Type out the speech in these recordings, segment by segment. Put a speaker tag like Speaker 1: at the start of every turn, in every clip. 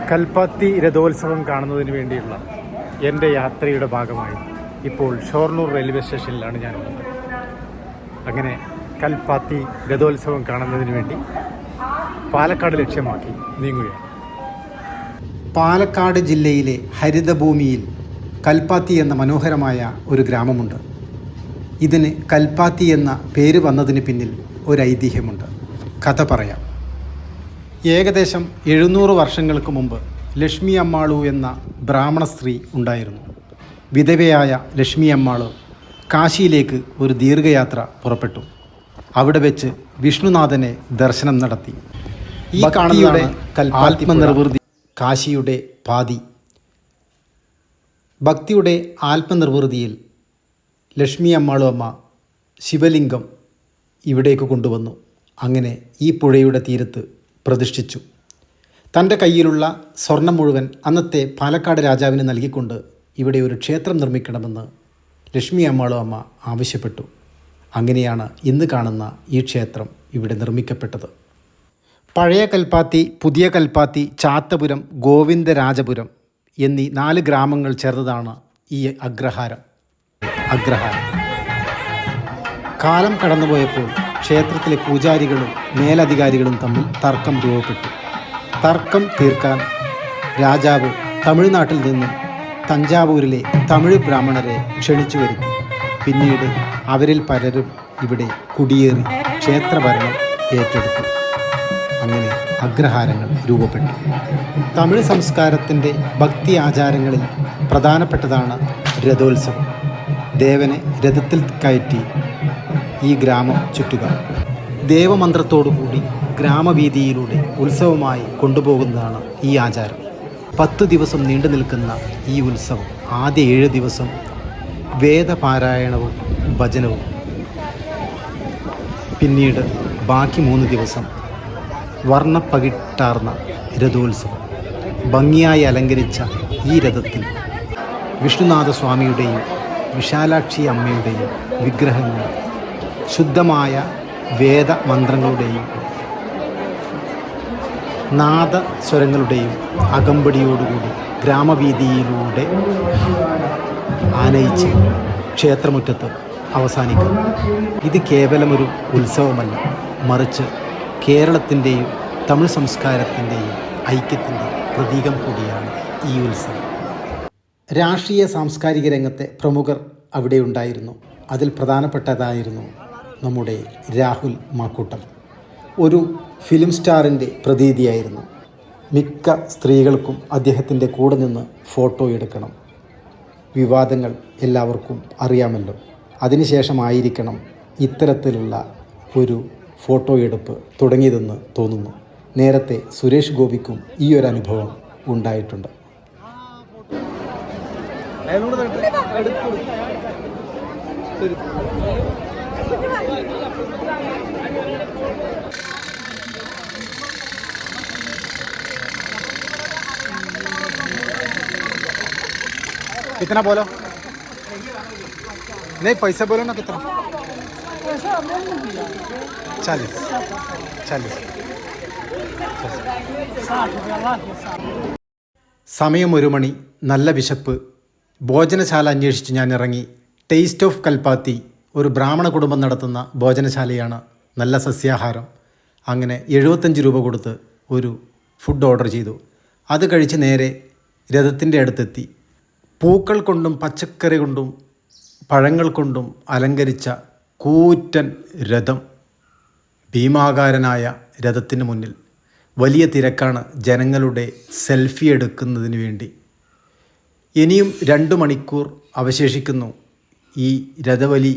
Speaker 1: കൽപ്പാത്തി രഥോത്സവം കാണുന്നതിന് വേണ്ടിയുള്ള എൻ്റെ യാത്രയുടെ ഭാഗമായി ഇപ്പോൾ ഷൊർണൂർ റെയിൽവേ സ്റ്റേഷനിലാണ് ഞാനുള്ളത്. അങ്ങനെ കൽപ്പാത്തി രഥോത്സവം കാണുന്നതിന് വേണ്ടി പാലക്കാട് ലക്ഷ്യമാക്കി നീങ്ങുകയാണ്. പാലക്കാട് ജില്ലയിലെ ഹരിതഭൂമിയിൽ കൽപ്പാത്തി എന്ന മനോഹരമായ ഒരു ഗ്രാമമുണ്ട്. ഇതിന് കൽപ്പാത്തി എന്ന പേര് വന്നതിന് പിന്നിൽ ഒരു ഐതിഹ്യമുണ്ട്. കഥ പറയാം. ഏകദേശം 700 വർഷങ്ങൾക്ക് മുമ്പ് ലക്ഷ്മി അമ്മാളു എന്ന ബ്രാഹ്മണ സ്ത്രീ ഉണ്ടായിരുന്നു. വിധവയായ ലക്ഷ്മി അമ്മാളു കാശിയിലേക്ക് ഒരു ദീർഘയാത്ര പുറപ്പെട്ടു. അവിടെ വെച്ച് വിഷ്ണുനാഥനെ ദർശനം നടത്തി. ഈ കാണുന്നതാണ് ആത്മനിർവൃതി, കാശിയുടെ പാതി. ഭക്തിയുടെ ആത്മനിർവൃതിയിൽ ലക്ഷ്മി അമ്മാളു അമ്മ ശിവലിംഗം ഇവിടേക്ക് കൊണ്ടുവന്നു. അങ്ങനെ ഈ പുഴയുടെ തീരത്ത് പ്രതിഷ്ഠിച്ചു. തൻ്റെ കയ്യിലുള്ള സ്വർണം മുഴുവൻ അന്നത്തെ പാലക്കാട് രാജാവിന് നൽകിക്കൊണ്ട് ഇവിടെ ഒരു ക്ഷേത്രം നിർമ്മിക്കണമെന്ന് ലക്ഷ്മി അമ്മാളു അമ്മ ആവശ്യപ്പെട്ടു. അങ്ങനെയാണ് ഇന്ന് കാണുന്ന ഈ ക്ഷേത്രം ഇവിടെ നിർമ്മിക്കപ്പെട്ടത്. പഴയ കൽപ്പാത്തി, പുതിയ കൽപ്പാത്തി, ചാത്തപുരം, ഗോവിന്ദരാജപുരം എന്നീ 4 ഗ്രാമങ്ങൾ ചേർന്നതാണ് ഈ അഗ്രഹാരം. കാലം കടന്നുപോയപ്പോൾ ക്ഷേത്രത്തിലെ പൂജാരികളും മേലധികാരികളും തമ്മിൽ തർക്കം രൂപപ്പെട്ടു. തർക്കം തീർക്കാൻ രാജാവ് തമിഴ്നാട്ടിൽ നിന്നും തഞ്ചാവൂരിലെ തമിഴ് ബ്രാഹ്മണരെ ക്ഷണിച്ചു വരുത്തി. പിന്നീട് അവരിൽ പലരും ഇവിടെ കുടിയേറി ക്ഷേത്രഭരണം ഏറ്റെടുത്തു. അങ്ങനെ അഗ്രഹാരങ്ങൾ രൂപപ്പെട്ടു. തമിഴ് സംസ്കാരത്തിൻ്റെ ഭക്തി ആചാരങ്ങളിൽ പ്രധാനപ്പെട്ടതാണ് രഥോത്സവം. ദേവനെ രഥത്തിൽ കയറ്റി ഈ ഗ്രാമം ചുറ്റുക. ദേവമന്ത്രത്തോടുകൂടി ഗ്രാമവീതിയിലൂടെ ഉത്സവമായി കൊണ്ടുപോകുന്നതാണ് ഈ ആചാരം. 10 ദിവസം നീണ്ടു നിൽക്കുന്ന ഈ ഉത്സവം ആദ്യ 7 ദിവസം വേദപാരായണവും ഭജനവും, പിന്നീട് ബാക്കി 3 ദിവസം വർണ്ണപ്പകിട്ടാർന്ന രഥോത്സവം. ഭംഗിയായി അലങ്കരിച്ച ഈ രഥത്തിൽ വിഷ്ണുനാഥ സ്വാമിയുടെയും വിശാലാക്ഷി അമ്മയുടെയും വിഗ്രഹങ്ങൾ ശുദ്ധമായ വേദമന്ത്രങ്ങളുടെയും നാദസ്വരങ്ങളുടെയും അകമ്പടിയോടുകൂടി ഗ്രാമവീതിയിലൂടെ ആനയിച്ച് ക്ഷേത്രമുറ്റത്ത് അവസാനിക്കും. ഇത് കേവലമൊരു ഉത്സവമല്ല, മറിച്ച് കേരളത്തിൻ്റെയും തമിഴ് സംസ്കാരത്തിൻ്റെയും ഐക്യത്തിൻ്റെ പ്രതീകം കൂടിയാണ് ഈ ഉത്സവം. രാഷ്ട്രീയ സാംസ്കാരിക രംഗത്തെ പ്രമുഖർ അവിടെ ഉണ്ടായിരുന്നു. അതിൽ പ്രധാനപ്പെട്ടതായിരുന്നു നമ്മുടെ രാഹുൽ മാക്കൂട്ടം. ഒരു ഫിലിം സ്റ്റാറിൻ്റെ പ്രതീതിയായിരുന്നു. മിക്ക സ്ത്രീകൾക്കും അദ്ദേഹത്തിൻ്റെ കൂടെ നിന്ന് ഫോട്ടോ എടുക്കണം. വിവാദങ്ങൾ എല്ലാവർക്കും അറിയാമല്ലോ. അതിനുശേഷമായിരിക്കണം ഇത്തരത്തിലുള്ള ഒരു ഫോട്ടോ എടുപ്പ് തുടങ്ങിയതെന്ന് തോന്നുന്നു. നേരത്തെ സുരേഷ് ഗോപിക്കും ഈ ഒരു അനുഭവം ഉണ്ടായിട്ടുണ്ട്. कितना बोलो? नहीं पैसा बोलो ना. कितना? 40. സമയം 1 മണി. നല്ല വിശപ്പ്. ഭോജനശാല അന്വേഷിച്ച് ഞാൻ ഇറങ്ങി. ടേസ്റ്റ് ഓഫ് കൽപ്പാത്തി ഒരു ബ്രാഹ്മണ കുടുംബം നടത്തുന്ന ഭോജനശാലയാണ്. നല്ല സസ്യാഹാരം. അങ്ങനെ 75 രൂപ കൊടുത്ത് ഒരു ഫുഡ് ഓർഡർ ചെയ്തു. അത് കഴിച്ച് നേരെ രഥത്തിൻ്റെ അടുത്തെത്തി. പൂക്കൾ കൊണ്ടും പച്ചക്കറി കൊണ്ടും പഴങ്ങൾ കൊണ്ടും അലങ്കരിച്ച കൂറ്റൻ രഥം. ഭീമാകാരനായ രഥത്തിന് മുന്നിൽ വലിയ തിരക്കാണ് ജനങ്ങളുടെ സെൽഫി എടുക്കുന്നതിന് വേണ്ടി. ഇനിയും 2 മണിക്കൂർ അവശേഷിക്കുന്നു ഈ രഥബലി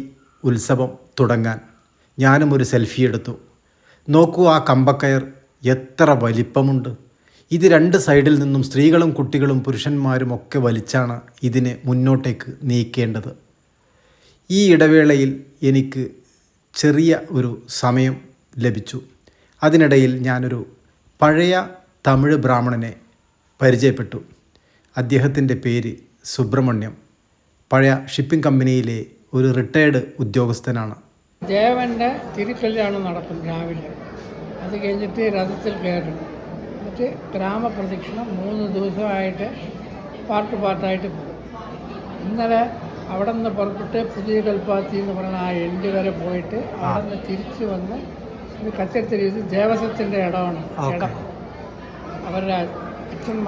Speaker 1: ഉത്സവം തുടങ്ങാൻ. ഞാനും ഒരു സെൽഫി എടുത്തു. നോക്കൂ, ആ കമ്പക്കയർ എത്ര വലിപ്പമുണ്ട്. ഇത് 2 സൈഡിൽ നിന്നും സ്ത്രീകളും കുട്ടികളും പുരുഷന്മാരും ഒക്കെ വലിച്ചാണ് ഇതിനെ മുന്നോട്ടേക്ക് നീക്കേണ്ടത്. ഈ ഇടവേളയിൽ എനിക്ക് ചെറിയ ഒരു സമയം ലഭിച്ചു. അതിനിടയിൽ ഞാനൊരു പഴയ തമിഴ് ബ്രാഹ്മണനെ പരിചയപ്പെട്ടു. അദ്ദേഹത്തിൻ്റെ പേര് സുബ്രഹ്മണ്യം. പഴയ ഷിപ്പിംഗ് കമ്പനിയിലെ ഒരു റിട്ടയർഡ് ഉദ്യോഗസ്ഥനാണ്.
Speaker 2: ദേവൻ്റെ തിരുക്കല്യാണം നടക്കും രാവിലെ. അത് കഴിഞ്ഞിട്ട് രഥത്തിൽ കയറും. എന്നിട്ട് കഴിഞ്ഞിട്ട് ഗ്രാമപ്രദക്ഷിണം 3 ദിവസമായിട്ട് പാർട്ടായിട്ട് പോകും. ഇന്നലെ അവിടെ നിന്ന് പുറപ്പെട്ട് പുതിയ കൽപ്പാത്തി എന്ന് പറയുന്ന ആ എൻഡ് വരെ പോയിട്ട് അവിടെ നിന്ന് തിരിച്ച് വന്ന് ഇത് കച്ചേരി ഇത് ദേവസ്വത്തിൻ്റെ ഇടമാണ്. ഇടം അവരുടെ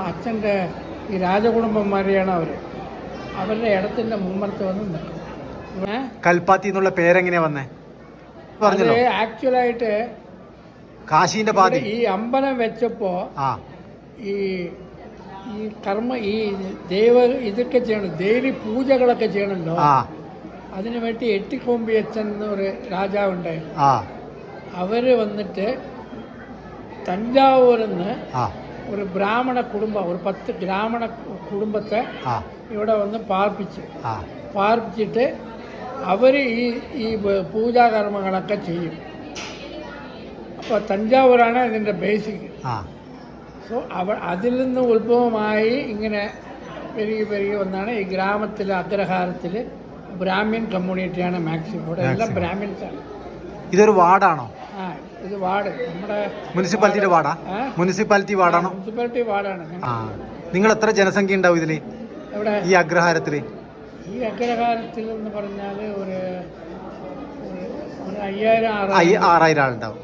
Speaker 2: അച്ഛൻ്റെ ഈ രാജകുടുംബന്മാരെയാണ് അവരുടെ ഇടത്തിൻ്റെ മുമ്പത്ത് വന്ന് നിൽക്കും.
Speaker 1: കൽപ്പാത്തി എന്നുള്ള പേരെങ്ങനെയാ വന്നേ?
Speaker 2: ആക്ച്വലായിട്ട്
Speaker 1: കാശീന്റെ പാതി
Speaker 2: ഈ അമ്പലം വെച്ചപ്പോൾ ഈ ഇതൊക്കെ ചെയ്യണം, ദേവി പൂജകളൊക്കെ ചെയ്യണമല്ലോ. അതിനു വേണ്ടി എട്ടിക്കൊമ്പി അച്ഛൻ എന്നൊരു രാജാവുണ്ടായിരുന്നു. അവര് വന്നിട്ട് തഞ്ചാവൂരിൽ നിന്ന് ഒരു ബ്രാഹ്മണ കുടുംബം, ഒരു 10 ബ്രാഹ്മണ കുടുംബത്തെ ഇവിടെ വന്ന് പാർപ്പിച്ചിട്ട് അവർ ഈ പൂജാകർമ്മങ്ങളൊക്കെ ചെയ്യും. അപ്പോൾ തഞ്ചാവൂരാണ് ഇതിൻ്റെ ബേസിക്. സോ അതിൽ നിന്ന് ഉത്ഭവമായി ഇങ്ങനെ പെരുകി വന്നാണ് ഈ ഗ്രാമത്തിലെ അഗ്രഹാരത്തിൽ ബ്രാഹ്മിൻ കമ്മ്യൂണിറ്റിയാണ് മാക്സിമം. ഇവിടെ എല്ലാം ബ്രാഹ്മിൻസാണ്.
Speaker 1: ഇതൊരു വാർഡാണോ?
Speaker 2: ഇത് വാർഡ്, നമ്മുടെ
Speaker 1: മുനിസിപ്പാലിറ്റിയുടെ വാർഡാ? മുനിസിപ്പാലിറ്റി വാർഡാണോ?
Speaker 2: മുനിസിപ്പാലിറ്റി വാർഡാണ്.
Speaker 1: നിങ്ങൾ എത്ര ജനസംഖ്യ ഉണ്ടാവും ഇതിൽ,
Speaker 2: ഇവിടെ
Speaker 1: ഈ അഗ്രഹാരത്തിൽ?
Speaker 2: ഈ അഗ്രഹാരത്തിൽ എന്ന് പറഞ്ഞാൽ ഒരു 5,000-6,000
Speaker 1: ആളുണ്ടാവും.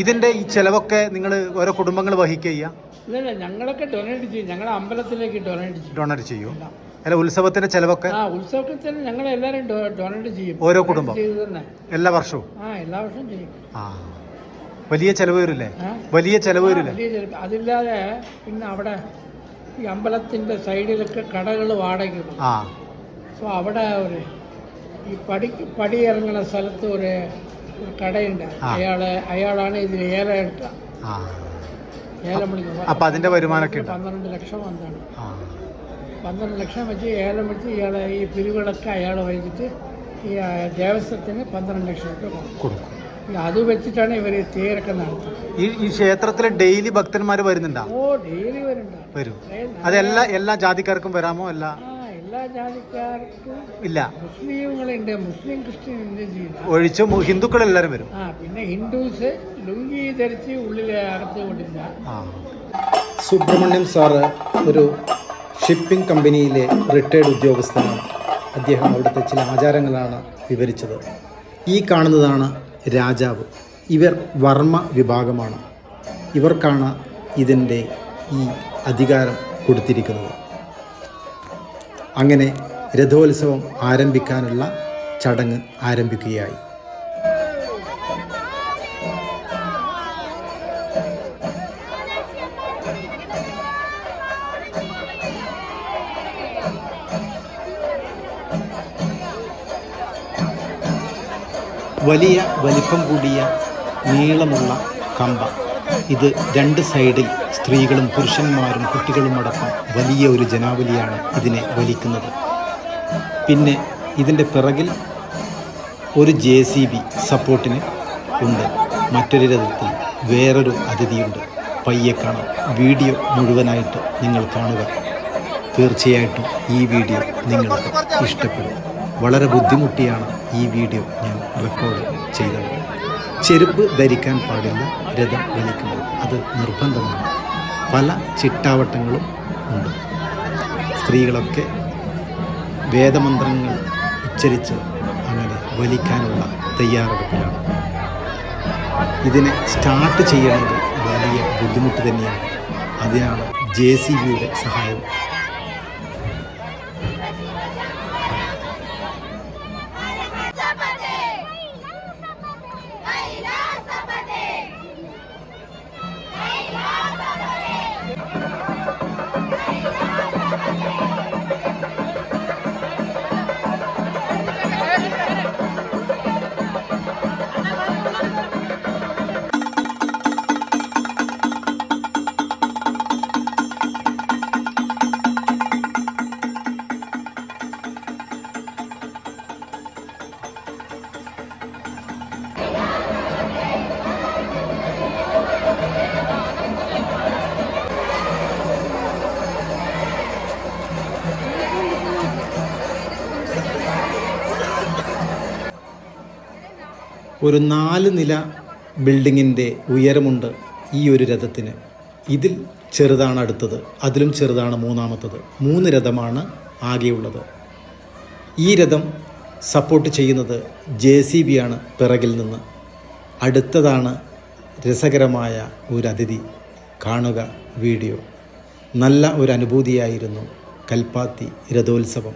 Speaker 1: ഇതിന്റെ ഈ ചെലവൊക്കെ നിങ്ങൾ ഓരോ കുടുംബങ്ങൾ വഹിക്കുക?
Speaker 2: ഇല്ല, ഞങ്ങളൊക്കെ ഡൊണേറ്റ് ചെയ്യും. ഞങ്ങൾ അമ്പലത്തിലേക്ക് ഡൊണേറ്റ് ചെയ്യും.
Speaker 1: അല്ല, ഉത്സവത്തിന്റെ ചെലവൊക്കെ?
Speaker 2: ഉത്സവത്തിന് ഞങ്ങൾ എല്ലാവരും ഡൊണേറ്റ് ചെയ്യും.
Speaker 1: ഓരോ കുടുംബം എല്ലാ വർഷവും?
Speaker 2: എല്ലാ വർഷവും ചെയ്യും.
Speaker 1: വലിയ ചെലവ് വരില്ലേ? വലിയ ചെലവ് വരില്ലേ?
Speaker 2: അതില്ലാതെ പിന്നെ അവിടെ ഈ അമ്പലത്തിന്റെ സൈഡിലൊക്കെ കടകൾ വാടകയ്ക്ക്. സോ അവിടെ ഈ പടി ഇറങ്ങുന്ന സ്ഥലത്ത് ഒരു കടയുണ്ട്. അയാളാണ് ഇതിൽ ഏലം എടുക്കുക. ഏലം വിളിക്കുക.
Speaker 1: അപ്പൊ അതിന്റെ വരുമാനമൊക്കെ
Speaker 2: 12 ലക്ഷം എന്താണ്, 12 ലക്ഷം വെച്ച് ഏലം വെച്ച് ഇയാളെ ഈ പിരിവുകളൊക്കെ അയാൾ വഹിച്ചിട്ട് ഈ ദേവസ്വത്തിന് 12 ലക്ഷം രൂപ കൊടുക്കും. അത് വെച്ചിട്ടാണ് ഇവർ തേരൊക്കെ നടത്തുന്നത്.
Speaker 1: ഈ ക്ഷേത്രത്തിൽ ഡെയിലി ഭക്തന്മാർ വരുന്നുണ്ടോ?
Speaker 2: ഡെയിലി വരും.
Speaker 1: എല്ലാ ജാതിക്കാർക്കും വരാമോ? എല്ലാ
Speaker 2: ജാതിക്കാർക്കും
Speaker 1: ഇല്ല.
Speaker 2: മുസ്ലിങ്ങളുണ്ട്, മുസ്ലിം ക്രിസ്ത്യൻ
Speaker 1: ഒഴിച്ച് ഹിന്ദുക്കൾ എല്ലാവരും വരും.
Speaker 2: പിന്നെ ഹിന്ദുസ് ലുങ്കി ധരിച്ച് ഉള്ളിലെ അകത്ത് കൊണ്ടില്ല.
Speaker 1: സുബ്രഹ്മണ്യം സാറ് ഒരു ഷിപ്പിംഗ് കമ്പനിയിലെ റിട്ടയർഡ് ഉദ്യോഗസ്ഥനാണ്. അദ്ദേഹം അവിടുത്തെ ചില ആചാരങ്ങളാണ് വിവരിച്ചത്. ഈ കാണുന്നതാണ് രാജാവ്. ഇവർ വർമ്മ വിഭാഗമാണ്. ഇവർക്കാണ് ഇതിൻ്റെ ഈ അധികാരം കൊടുത്തിരിക്കുന്നത്. അങ്ങനെ രഥോത്സവം ആരംഭിക്കാനുള്ള ചടങ്ങ് ആരംഭിക്കുകയായി. വലിയ വലിപ്പം കൂടിയ നീളമുള്ള കമ്പ. ഇത് 2 സൈഡിൽ സ്ത്രീകളും പുരുഷന്മാരും കുട്ടികളുമടക്കം വലിയ ഒരു ജനാവലിയാണ് ഇതിനെ വലിക്കുന്നത്. പിന്നെ ഇതിൻ്റെ പിറകിൽ ഒരു JCB സപ്പോർട്ടിന് ഉണ്ട്. മറ്റൊരു രഥത്തിൽ വേറൊരു അതിഥിയുണ്ട്. പയ്യെ കാണാം. വീഡിയോ മുഴുവനായിട്ട് നിങ്ങൾ കാണുക. തീർച്ചയായിട്ടും ഈ വീഡിയോ നിങ്ങൾക്ക് ഇഷ്ടപ്പെടും. വളരെ ബുദ്ധിമുട്ടിയാണ് ഈ വീഡിയോ ഞാൻ റെക്കോർഡ് ചെയ്തത്. ചെരുപ്പ് ധരിക്കാൻ പാടില്ല രഥം വലിക്കുമ്പോൾ, അത് നിർബന്ധമാണ്. പല ചിട്ടാവട്ടങ്ങളും ഉണ്ട്. സ്ത്രീകളൊക്കെ വേദമന്ത്രങ്ങൾ ഉച്ചരിച്ച് അങ്ങനെ വലിക്കാനുള്ള തയ്യാറെടുപ്പിലാണ്. ഇതിനെ സ്റ്റാർട്ട് ചെയ്യണമെങ്കിൽ വലിയ ബുദ്ധിമുട്ട് തന്നെയാണ്. അതിനാണ് JCBയുടെ സഹായം. ഒരു 4 നില ബിൽഡിങ്ങിൻ്റെ ഉയരമുണ്ട് ഈ ഒരു രഥത്തിന്. ഇതിൽ ചെറുതാണ് അടുത്തത്, അതിലും ചെറുതാണ് മൂന്നാമത്തത്. 3 രഥമാണ് ആകെയുള്ളത്. ഈ രഥം സപ്പോർട്ട് ചെയ്യുന്നത് JCB ആണ് പിറകിൽ നിന്ന്. അടുത്തതാണ് രസകരമായ ഒരു അതിഥി. കാണുക വീഡിയോ. നല്ല ഒരു അനുഭൂതിയായിരുന്നു കൽപ്പാത്തി രഥോത്സവം.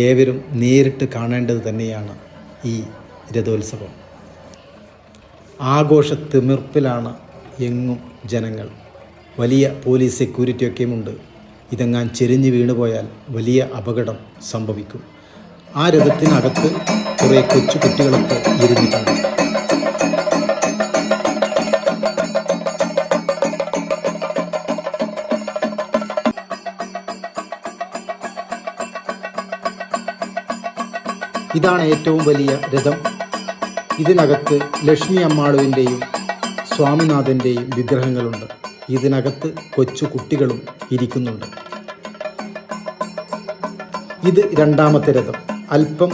Speaker 1: ഏവരും നേരിട്ട് കാണേണ്ടത് തന്നെയാണ് ഈ രഥോത്സവം. ആഘോഷ തിമിർപ്പിലാണ് എങ്ങും ജനങ്ങൾ. വലിയ പോലീസ് സെക്യൂരിറ്റിയൊക്കെയുമുണ്ട്. ഇതെങ്ങാൻ ചെരിഞ്ഞ് വീണുപോയാൽ വലിയ അപകടം സംഭവിക്കും. ആ രഥത്തിനകത്ത് കുറേ കൊച്ചു കുട്ടികളൊക്കെ ഇരുന്നിട്ടുണ്ട്. ഇതാണ് ഏറ്റവും വലിയ രഥം. ഇതിനകത്ത് ലക്ഷ്മി അമ്മാളുവിൻ്റെയും സ്വാമിനാഥൻ്റെയും വിഗ്രഹങ്ങളുണ്ട്. ഇതിനകത്ത് കൊച്ചു കുട്ടികളും ഇരിക്കുന്നുണ്ട്. ഇത് രണ്ടാമത്തെ രഥം. അല്പം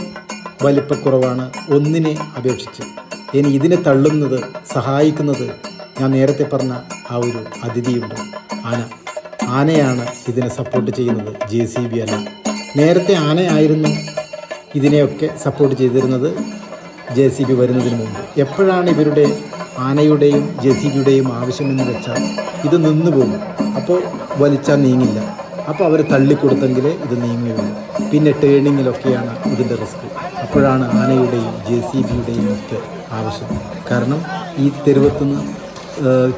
Speaker 1: വലിപ്പക്കുറവാണ് ഒന്നിനെ അപേക്ഷിച്ച്. ഇനി ഇതിനെ തള്ളുന്നത്, സഹായിക്കുന്നത് ഞാൻ നേരത്തെ പറഞ്ഞ ആ ഒരു അതിഥിയുണ്ട്, ആനയാണ് ഇതിനെ സപ്പോർട്ട് ചെയ്യുന്നത്, JCB അല്ല. നേരത്തെ ആനയായിരുന്നു ഇതിനെയൊക്കെ സപ്പോർട്ട് ചെയ്തിരുന്നത് JCB വരുന്നതിന് മുമ്പ്. എപ്പോഴാണ് ഇവരുടെ ആനയുടെയും JCBയുടെയും ആവശ്യമെന്ന് വെച്ചാൽ ഇത് നിന്ന് പോകും. അപ്പോൾ വലിച്ചാൽ നീങ്ങില്ല. അപ്പോൾ അവർ തള്ളിക്കൊടുത്തെങ്കിലേ ഇത് നീങ്ങുകയുള്ളൂ. പിന്നെ ടേണിങ്ങിലൊക്കെയാണ് ഇതിൻ്റെ റിസ്ക്. അപ്പോഴാണ് ആനയുടെയും JCBയുടെയും ഒക്കെ ആവശ്യം. കാരണം ഈ തെരുവത്തുനിന്ന്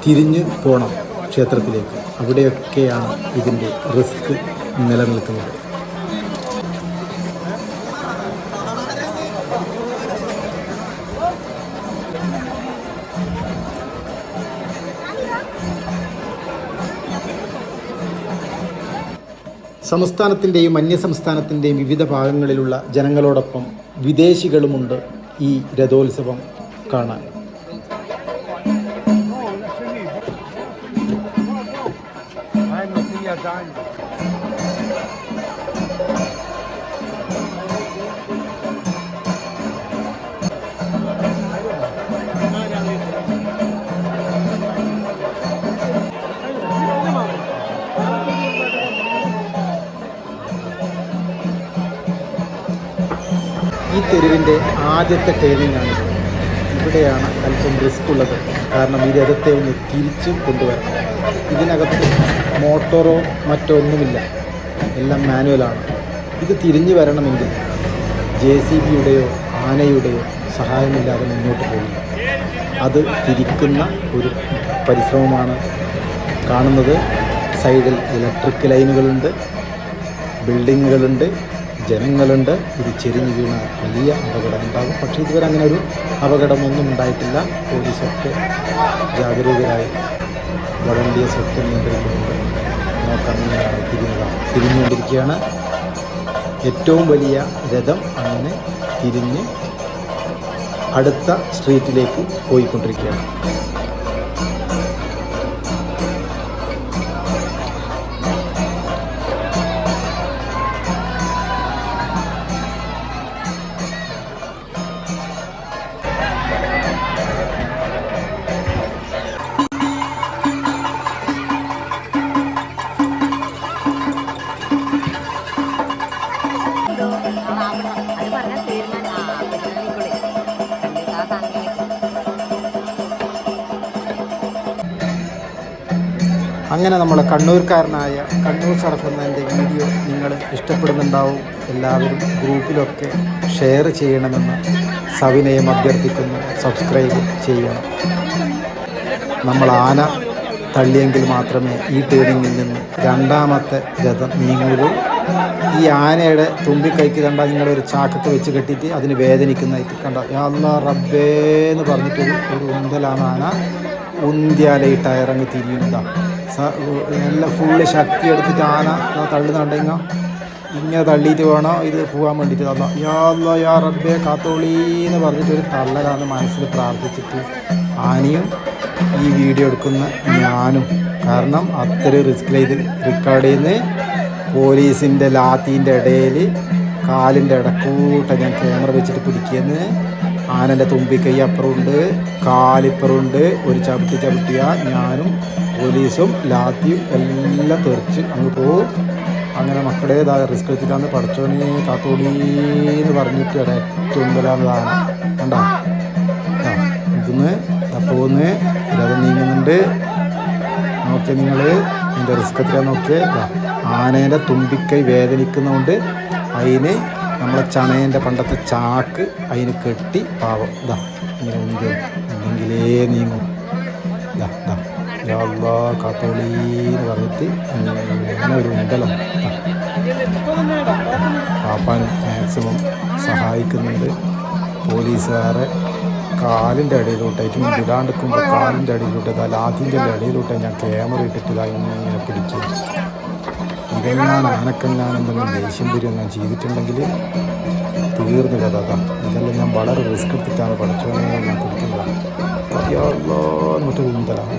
Speaker 1: തിരിഞ്ഞ് പോകണം ക്ഷേത്രത്തിലേക്ക്. അവിടെയൊക്കെയാണ് ഇതിൻ്റെ റിസ്ക് നിലനിൽക്കുന്നത്. സംസ്ഥാനത്തിൻ്റെയും അന്യസംസ്ഥാനത്തിൻ്റെയും വിവിധ ഭാഗങ്ങളിലുള്ള ജനങ്ങളോടൊപ്പം വിദേശികളുമുണ്ട് ഈ രഥോത്സവം കാണാൻ. ഈ തെരുവിൻ്റെ ആദ്യത്തെ ടേണിങ്ങാണിത്. ഇവിടെയാണ് അല്പം റിസ്ക് ഉള്ളത്. കാരണം ഈ രഥത്തെ ഒന്ന് തിരിച്ച് കൊണ്ടുവരണം. ഇതിനകത്ത് മോട്ടോറോ മറ്റോ ഒന്നുമില്ല, എല്ലാം മാനുവലാണ്. ഇത് തിരിഞ്ഞു വരണമെങ്കിൽ JCBയുടെയോ ആനയുടെയോ സഹായമില്ലാതെ മുന്നോട്ട് പോകില്ല. അത് തിരിക്കുന്ന ഒരു പരിശ്രമമാണ് കാണുന്നത്. സൈഡിൽ ഇലക്ട്രിക് ലൈനുകളുണ്ട്, ബിൽഡിങ്ങുകളുണ്ട്, ജനങ്ങളുണ്ട്. ഇത് ചെരിഞ്ഞ് വീണാൽ വലിയ അപകടമുണ്ടാകും. പക്ഷേ ഇതുവരെ അങ്ങനെ ഒരു അപകടമൊന്നും ഉണ്ടായിട്ടില്ല. പോലീസൊക്കെ ജാഗരൂകരായി വളണ്ടിയേഴ്സൊക്കെ നിയന്ത്രിക്കുന്നുണ്ട്. നോക്കാം എങ്ങനെയാണ് തിരിഞ്ഞുകൊണ്ടിരിക്കുകയാണ്. ഏറ്റവും വലിയ രഥം അങ്ങനെ തിരിഞ്ഞ് അടുത്ത സ്ട്രീറ്റിലേക്ക് പോയിക്കൊണ്ടിരിക്കുകയാണ്. അങ്ങനെ നമ്മളെ കണ്ണൂർക്കാരനായ കണ്ണൂർ സർഫ് എന്നതിൻ്റെ വീഡിയോ നിങ്ങൾ ഇഷ്ടപ്പെടുന്നുണ്ടാവും. എല്ലാവരും ഗ്രൂപ്പിലൊക്കെ ഷെയർ ചെയ്യണമെന്ന് സവിനയം അഭ്യർത്ഥിക്കുന്നു. സബ്സ്ക്രൈബ് ചെയ്യണം. നമ്മൾ ആന തള്ളിയെങ്കിൽ മാത്രമേ ഈ ടേണിങ്ങിൽ നിന്ന് രണ്ടാമത്തെ രഥം നീങ്ങുള്ളൂ. ഈ ആനയുടെ തുമ്പിക്കൈക്ക് കണ്ട നിങ്ങളൊരു ചാക്കത്ത് വെച്ച് കെട്ടിയിട്ട് അതിന് വേദനിക്കുന്നതായിട്ട് കണ്ട യാ അല്ലാ റബ്ബേ എന്ന് പറഞ്ഞിട്ട് ഒരു ഉന്തലാണ് ആന. ഉന്ത്യാലയി ടയറങ്ങ് തിരിയുന്നതാണ്. നല്ല ഫുള്ള് ശക്തി എടുത്തിട്ട് ആന തള്ളുന്നുണ്ടെങ്കിൽ ഇങ്ങനെ തള്ളിയിട്ട് വേണം ഇത് പോകാൻ വേണ്ടിയിട്ട്. അല്ല യാ അല്ലാ യാ റബ്ബേ കാത്തോളി എന്ന് പറഞ്ഞിട്ടൊരു തള്ളലാണ് മനസ്സിൽ പ്രാർത്ഥിച്ചിട്ട് ആനയും ഈ വീഡിയോ എടുക്കുന്ന ഞാനും. കാരണം അത്ര റിസ്കിൽ ഇത് റെക്കോർഡ് ചെയ്യുന്ന പോലീസിൻ്റെ ലാത്തീൻ്റെ ഇടയിൽ കാലിൻ്റെ ഇടക്കൂട്ട ഞാൻ ക്യാമറ വെച്ചിട്ട് പിടിക്കുന്നത് ആനൻ്റെ തുമ്പിക്കൈ അപ്പുറമുണ്ട്, കാലിപ്പുറമുണ്ട്. ഒരു ചവിട്ടിയ ഞാനും പോലീസും ലാത്തിയും എല്ലാം തെറിച്ച് അങ്ങ് പോവും. അങ്ങനെ മക്കളെ റിസ്ക് എടുത്തിട്ടാന്ന് പഠിച്ചോനെ കാത്തോടീന്ന് പറഞ്ഞിട്ട് ഒരറ്റുമ്പലാന്ന് ആന കണ്ടോ. ഇതിന്ന് പോകുന്ന് രഥം നീങ്ങുന്നുണ്ട്. നോക്കിയാൽ നിങ്ങൾ അതിൻ്റെ റിസ്ക് എത്രയാ നോക്കിയേ. ആനേൻ്റെ തുമ്പിക്കൈ വേദനിക്കുന്നതുകൊണ്ട് അതിന് നമ്മളെ ചണേൻ്റെ പണ്ടത്തെ ചാക്ക് അതിന് കെട്ടി പാവം ഇങ്ങനെ ഉണ്ടെങ്കിലേ നീങ്ങും. കാത്തോളീന്ന് പറഞ്ഞിട്ട് അങ്ങനെ ഒരു ഉണ്ടലം പാപ്പാനും മാക്സിമം സഹായിക്കുന്നുണ്ട്. പോലീസുകാരെ കാലിൻ്റെ അടിയിലോട്ടായിട്ട് വിടാണ്ടിരിക്കുമ്പോൾ കാലിൻ്റെ അടിയിലോട്ട് ലാത്തിൻ്റെ ഇടയിലോട്ട് ഞാൻ ക്യാമറ ഇട്ടിട്ട് ഇങ്ങനെ പിടിക്കും. ഇതെങ്ങാൻ ആനക്കെങ്ങാൻ എന്തെങ്കിലും ദേഷ്യം വരും ഞാൻ ചെയ്തിട്ടുണ്ടെങ്കിൽ തീർന്നു കഥ. ഇതെല്ലാം ഞാൻ വളരെ റിസ്ക് എടുത്തിട്ടാണ് പഠിച്ചോനെ ഞാൻ പിടിക്കുന്നത്. എന്നിട്ട് ഉന്തലാണ്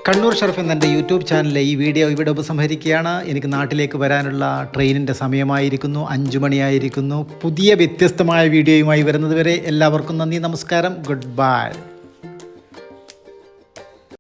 Speaker 1: കണ്ണൂർ ഷറഫ് എന്ന എൻ്റെ യൂട്യൂബ് ചാനലിലെ ഈ വീഡിയോ ഇവിടെ ഉപസംഹരിക്കുകയാണ്. എനിക്ക് നാട്ടിലേക്ക് വരാനുള്ള ട്രെയിനിൻ്റെ സമയമായിരിക്കുന്നു, 5 മണിയായിരിക്കുന്നു. പുതിയ വ്യത്യസ്തമായ വീഡിയോയുമായി വരുന്നത് വരെ എല്ലാവർക്കും നന്ദി, നമസ്കാരം, ഗുഡ് ബൈ.